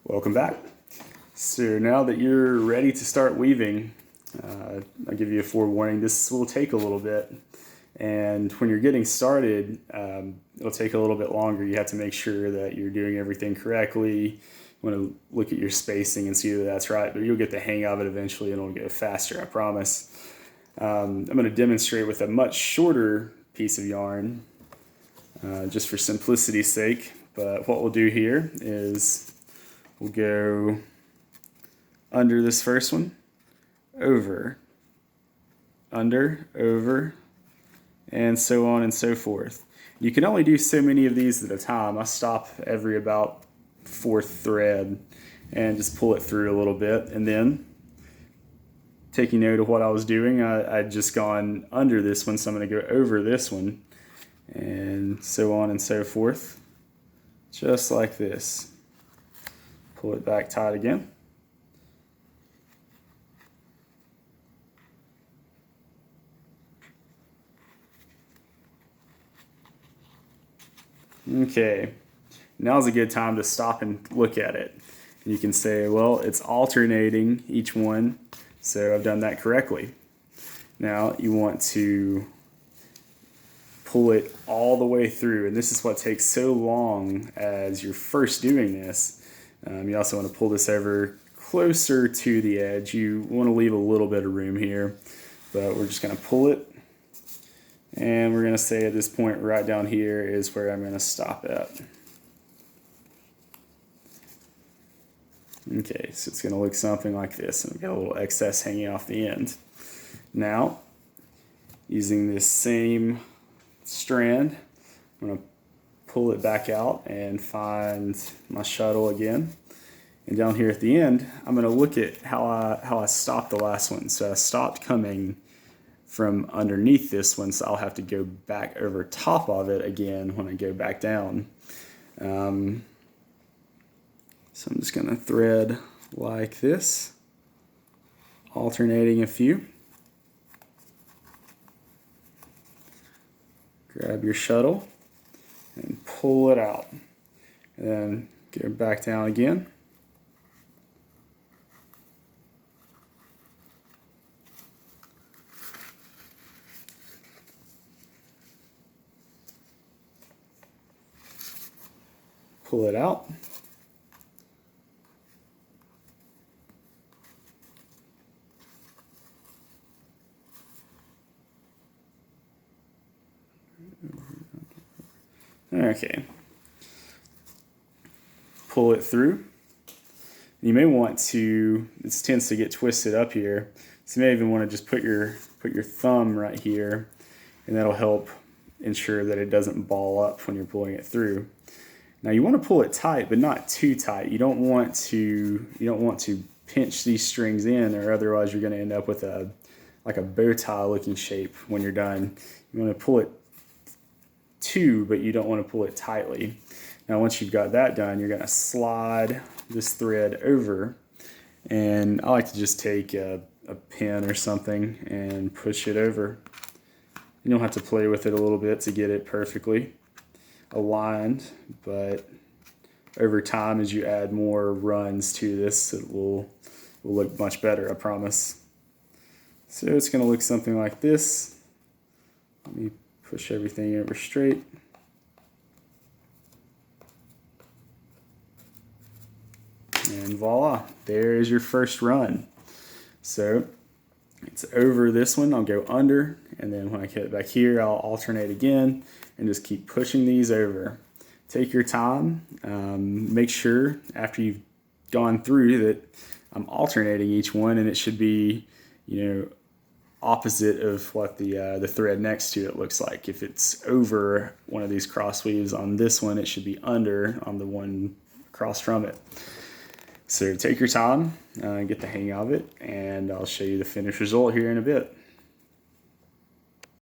Welcome back. So now that you're ready to start weaving, I'll give you a forewarning. This will take a little bit, and when you're getting started, it'll take a little bit longer. You have to make sure that you're doing everything correctly. You want to look at your spacing and see that that's right, but you'll get the hang of it eventually and it'll go faster, I promise. I'm going to demonstrate with a much shorter piece of yarn, just for simplicity's sake. But what we'll do here is we'll go under this first one, over, under, over, and so on and so forth. You can only do so many of these at a time. I stop every about fourth thread and just pull it through a little bit, and then taking note of what I was doing, I'd just gone under this one, so I'm going to go over this one, and so on and so forth, just like this. Pull it back tight again. Okay, now's a good time to stop and look at it. You can say, well, it's alternating each one, so I've done that correctly. Now you want to pull it all the way through, and this is what takes so long as you're first doing this. You also want to pull this over closer to the edge. You want to leave a little bit of room here, but we're just going to pull it, and we're going to say at this point right down here is where I'm going to stop at. Okay, so it's going to look something like this, and we've got a little excess hanging off the end. Now, using this same strand, I'm going to pull it back out and find my shuttle again. And down here at the end, I'm going to look at how I stopped the last one. So I stopped coming from underneath this one, so I'll have to go back over top of it again when I go back down. So I'm just going to thread like this, alternating a few. Grab your shuttle and pull it out, and then go back down again. Pull it out. Okay. Pull it through. You may want to, this tends to get twisted up here, so you may even want to just put your thumb right here, and that'll help ensure that it doesn't ball up when you're pulling it through. Now you want to pull it tight, but not too tight. You don't want to pinch these strings in, or otherwise you're going to end up with like a bow tie looking shape when you're done. You want to pull it too, but you don't want to pull it tightly. Now once you've got that done, you're going to slide this thread over, and I like to just take a pin or something and push it over. You don't have to play with it a little bit to get it perfectly aligned, but over time, as you add more runs to this, it will look much better, I promise. So it's going to look something like this. Let me push everything over straight. And voila, there's your first run. So it's over this one, I'll go under, and then when I get back here, I'll alternate again and just keep pushing these over. Take your time. Make sure after you've gone through that I'm alternating each one, and it should be, opposite of what the thread next to it looks like. If it's over one of these cross weaves on this one, it should be under on the one across from it. So take your time, get the hang of it, and I'll show you the finished result here in a bit.